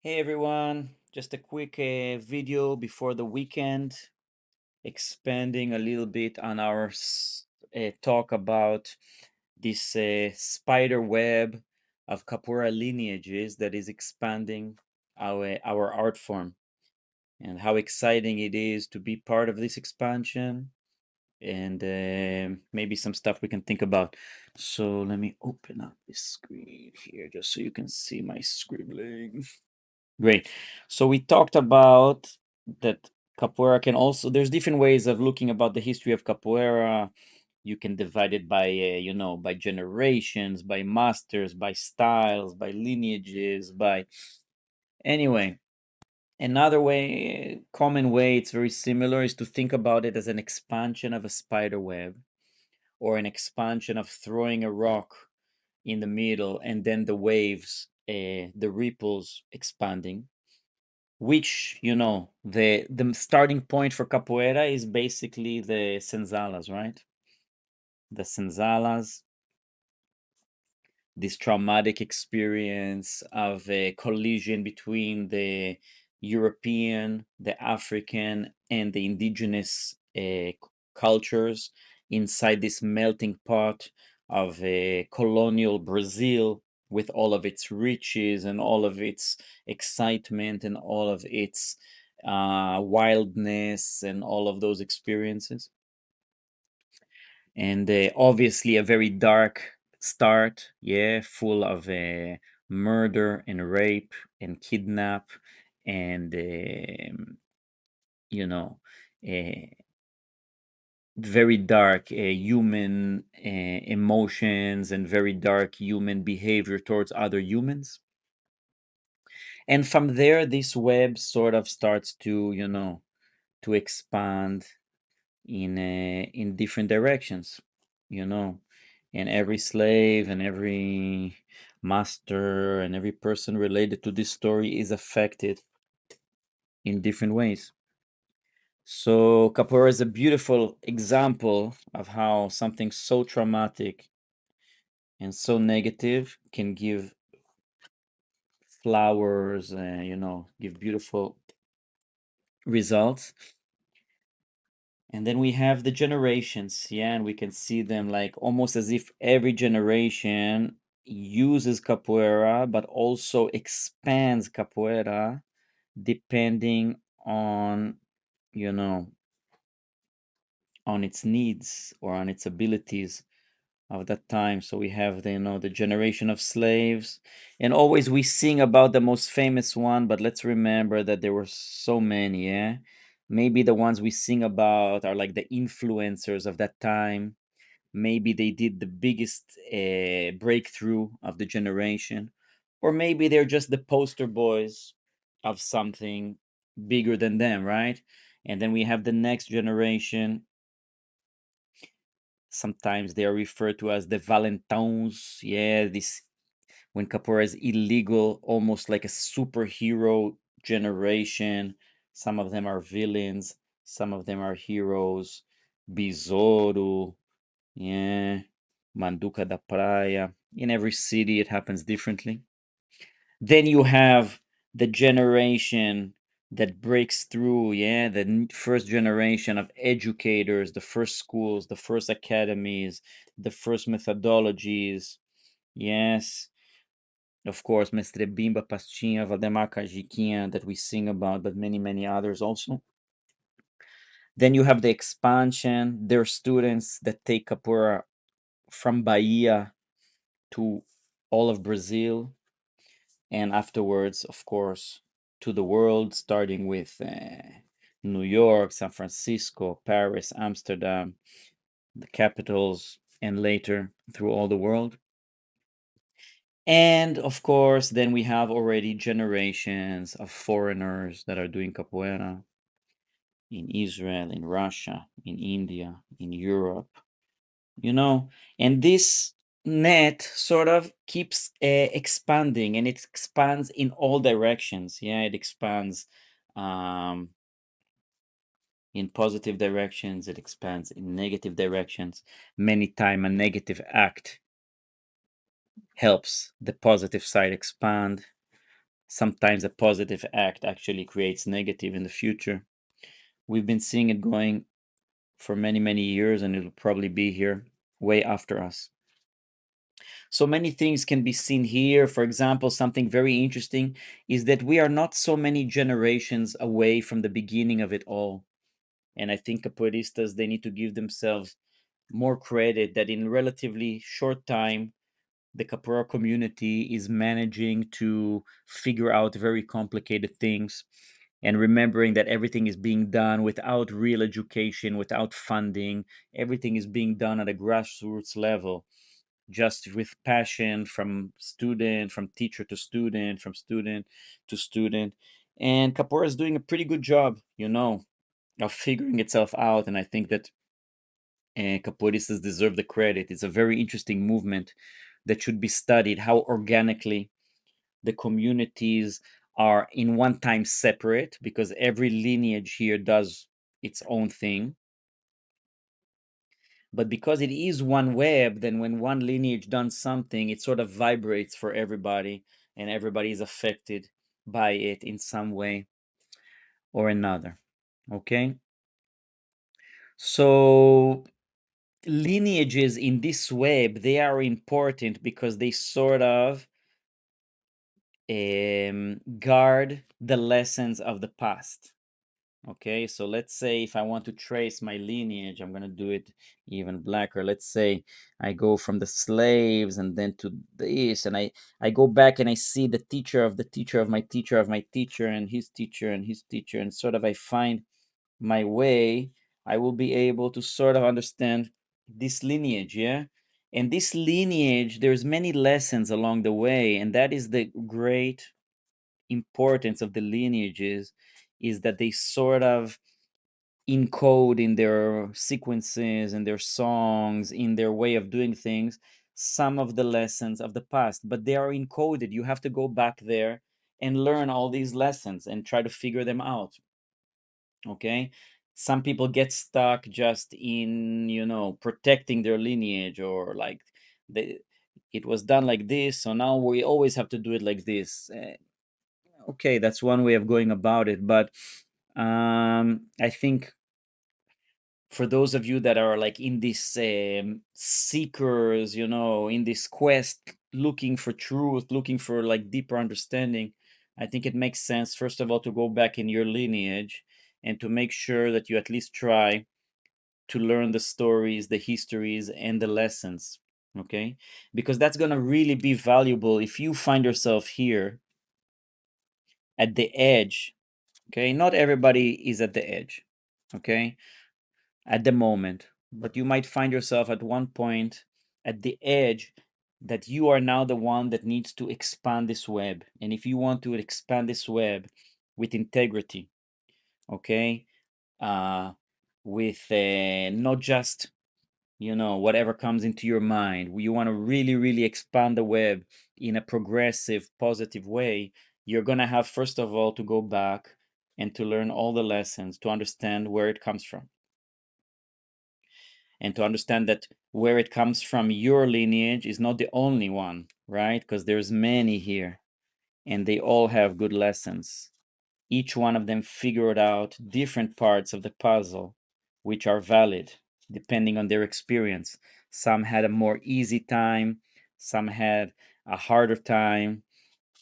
Hey everyone, just a quick video before the weekend, expanding a little bit on our talk about this spider web of Capoeira lineages that is expanding our art form, and how exciting it is to be part of this expansion, and maybe some stuff we can think about. So let me open up this screen here just so you can see my scribbling. Great. So we talked about that capoeira can also, there's different ways of looking about the history of capoeira. You can divide it by, by generations, by masters, by styles, by lineages, by, anyway. Another way, common way, it's very similar, is to think about it as an expansion of a spider web, or an expansion of throwing a rock in the middle and then the waves, the ripples expanding, which the starting point for capoeira is basically the senzalas, right? The senzalas, this traumatic experience of a collision between the European, the African, and the indigenous cultures inside this melting pot of colonial Brazil, with all of its riches and all of its excitement and all of its wildness and all of those experiences. And obviously a very dark start, yeah, full of murder and rape and kidnap and you know uh, very dark human emotions and very dark human behavior towards other humans. And from there this web sort of starts to to expand in different directions, you know and every slave and every master and every person related to this story is affected in different ways. So capoeira is a beautiful example of how something so traumatic and so negative can give flowers and give beautiful results. And then we have the generations, yeah, and we can see them like almost as if every generation uses capoeira, but also expands capoeira depending on, you know, on its needs or on its abilities of that time. So we have the, the generation of slaves, and always we sing about the most famous one, but let's remember that there were so many, yeah. Maybe the ones we sing about are like the influencers of that time. Maybe they did the biggest breakthrough of the generation, or maybe they're just the poster boys of something bigger than them, right? And then we have the next generation. Sometimes they are referred to as the Valentins. Yeah, this when capoeira is illegal, almost like a superhero generation. Some of them are villains, some of them are heroes. Besouro, yeah, Manduca da Praia. In every city, it happens differently. Then you have the generation that breaks through, yeah, the first generation of educators, the first schools, the first academies, the first methodologies. Yes, of course, Mestre Bimba, Pastinha, Valdemar Cajiquinha that we sing about, but many, many others also. Then you have the expansion. There are students that take capoeira from Bahia to all of Brazil, and afterwards, of course, to the world, starting with New York, San Francisco, Paris, Amsterdam, the capitals, and later through all the world. And of course, then we have already generations of foreigners that are doing capoeira in Israel, in Russia, in India, in Europe, you know, and this net sort of keeps expanding, and it expands in all directions. Yeah, it expands um, in positive directions, it expands in negative directions. Many time a negative act helps the positive side expand. sometimes a positive act actually creates negative in the future. We've been seeing it going for many, many years, and it'll probably be here way after us. So many things can be seen here. For example, something very interesting is that we are not so many generations away from the beginning of it all. And I think capoeiristas, they need to give themselves more credit that in relatively short time, the capoeira community is managing to figure out very complicated things, and remembering that everything is being done without real education, without funding. Everything is being done at a grassroots level, just with passion from student, from teacher to student, from student to student. And capoeira is doing a pretty good job, of figuring itself out. And I think that capoeiristas deserve the credit. It's a very interesting movement that should be studied, how organically the communities are in one time separate, because every lineage here does its own thing. But because it is one web, then when one lineage does something, it sort of vibrates for everybody, and everybody is affected by it in some way or another. Okay? So lineages in this web, they are important because they sort of guard the lessons of the past. Okay, so let's say if I want to trace my lineage, I'm going to do it even blacker. Let's say I go from the slaves and then to this, and I go back and I see the teacher of the teacher of my teacher of my teacher and his teacher and his teacher, and sort of I find my way. I will be able to sort of understand this lineage, yeah? And this lineage, there's many lessons along the way, and that is the great importance of the lineages, is that they sort of encode in their sequences, in their songs, in their way of doing things, some of the lessons of the past, but they are encoded. You have to go back there and learn all these lessons and try to figure them out. Okay, some people get stuck just in protecting their lineage, or like they, it was done like this, so now we always have to do it like this. Okay, that's one way of going about it, but I think for those of you that are like in this seekers, in this quest, looking for truth, looking for like deeper understanding, I think it makes sense, first of all, to go back in your lineage and to make sure that you at least try to learn the stories, the histories, and the lessons. Okay, because that's going to really be valuable if you find yourself here at the edge. Okay, not everybody is at the edge. Okay, at the moment, but you might find yourself at one point at the edge, that you are now the one that needs to expand this web. And if you want to expand this web with integrity, okay, uh, with not just whatever comes into your mind, you want to really, really expand the web in a progressive, positive way, you're going to have, first of all, to go back and to learn all the lessons, to understand where it comes from, and to understand that where it comes from, your lineage is not the only one, right? Because there's many here, and they all have good lessons. Each one of them figured out different parts of the puzzle, which are valid depending on their experience. Some had a more easy time, some had a harder time,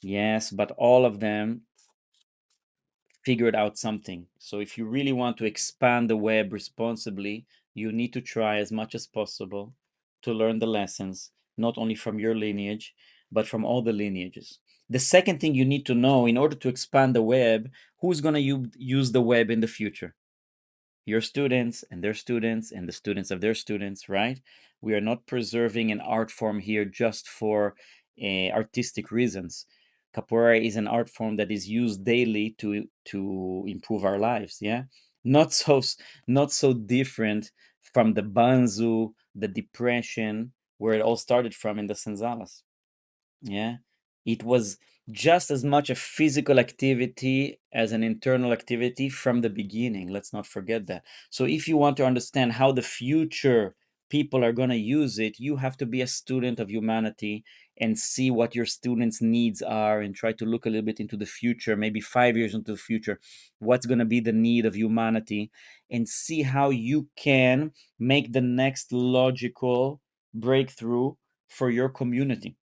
yes, but all of them figured out something. So if you really want to expand the web responsibly, you need to try as much as possible to learn the lessons, not only from your lineage, but from all the lineages. The second thing you need to know, in order to expand the web, who's going to use the web in the future? Your students and their students and the students of their students, right? We are not preserving an art form here just for artistic reasons. Capoeira is an art form that is used daily to improve our lives. Yeah, not so not so different from the banzu, the depression, where it all started from in the senzalas. Yeah, it was just as much a physical activity as an internal activity from the beginning. Let's not forget that. So if you want to understand how the future people are going to use it, you have to be a student of humanity and see what your students' needs are and try to look a little bit into the future, maybe 5 years into the future, what's going to be the need of humanity, and see how you can make the next logical breakthrough for your community.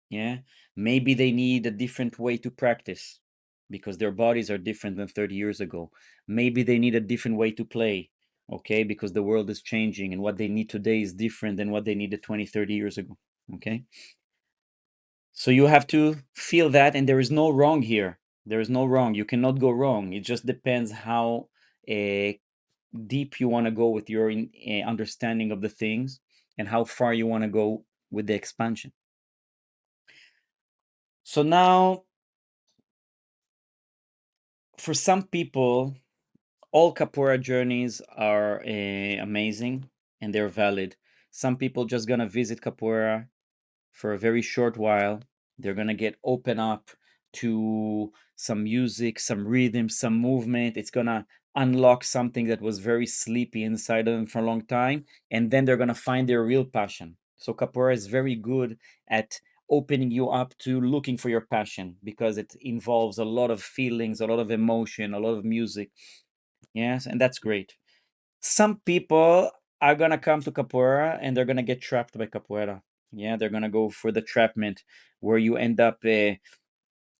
Yeah, maybe they need a different way to practice because their bodies are different than 30 years ago. Maybe they need a different way to play, okay, because the world is changing and what they need today is different than what they needed 20, 30 years ago, okay? So you have to feel that, and there is no wrong here. There is no wrong. You cannot go wrong. It just depends how uh, deep you want to go with your understanding of the things and how far you want to go with the expansion. So now, for some people, all capoeira journeys are amazing and they're valid. Some people just gonna visit capoeira for a very short while. They're gonna get open up to some music, some rhythm, some movement. It's gonna unlock something that was very sleepy inside of them for a long time, and then they're gonna find their real passion. So capoeira is very good at opening you up to looking for your passion because it involves a lot of feelings, a lot of emotion, a lot of music. Yes, and that's great. Some people are gonna come to capoeira and they're gonna get trapped by capoeira. Yeah, they're gonna go for the trapment where you end up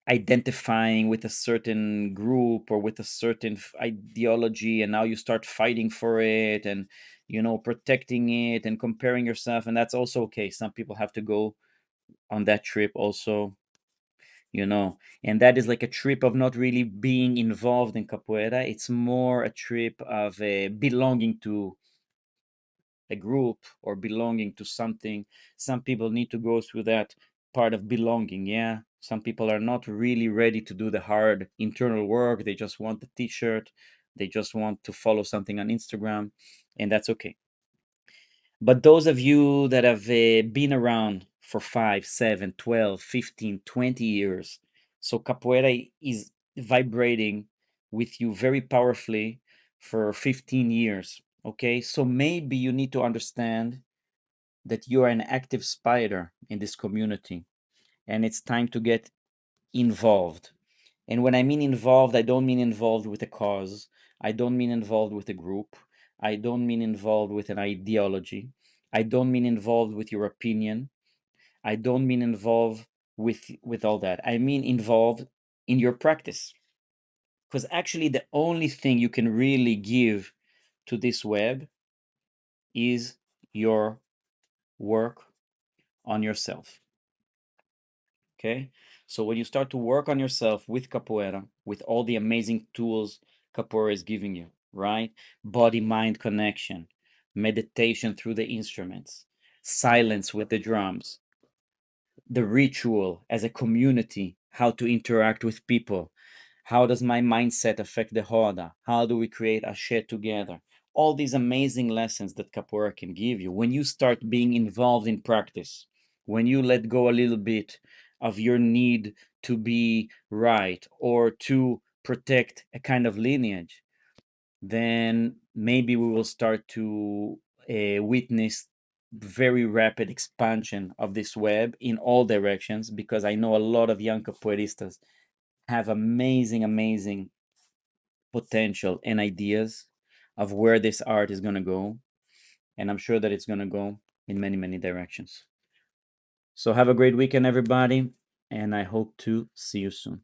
identifying with a certain group or with a certain ideology, and now you start fighting for it and protecting it and comparing yourself, and that's also okay. Some people have to go on that trip also, and that is like a trip of not really being involved in capoeira. It's more a trip of belonging to a group or belonging to something. Some people need to go through that part of belonging. Yeah, some people are not really ready to do the hard internal work. They just want the t-shirt, they just want to follow something on Instagram, and that's okay. But those of you that have been around for 5, 7, 12, 15, 20 years, so capoeira is vibrating with you very powerfully for 15 years. Okay, so maybe you need to understand that you are an active spider in this community and it's time to get involved. And when I mean involved, I don't mean involved with a cause. I don't mean involved with a group. I don't mean involved with an ideology. I don't mean involved with your opinion. I don't mean involved with all that. I mean involved in your practice. Because actually the only thing you can really give to this web is your work on yourself. Okay, so when you start to work on yourself with capoeira, with all the amazing tools capoeira is giving you, right? Body mind connection, meditation through the instruments, silence with the drums, the ritual as a community, how to interact with people, how does my mindset affect the roda, how do we create a shed together, all these amazing lessons that capoeira can give you. When you start being involved in practice, when you let go a little bit of your need to be right or to protect a kind of lineage, then maybe we will start to witness very rapid expansion of this web in all directions, because I know a lot of young capoeiristas have amazing, amazing potential and ideas of where this art is going to go. And I'm sure that it's going to go in many, many directions. So have a great weekend, everybody. And I hope to see you soon.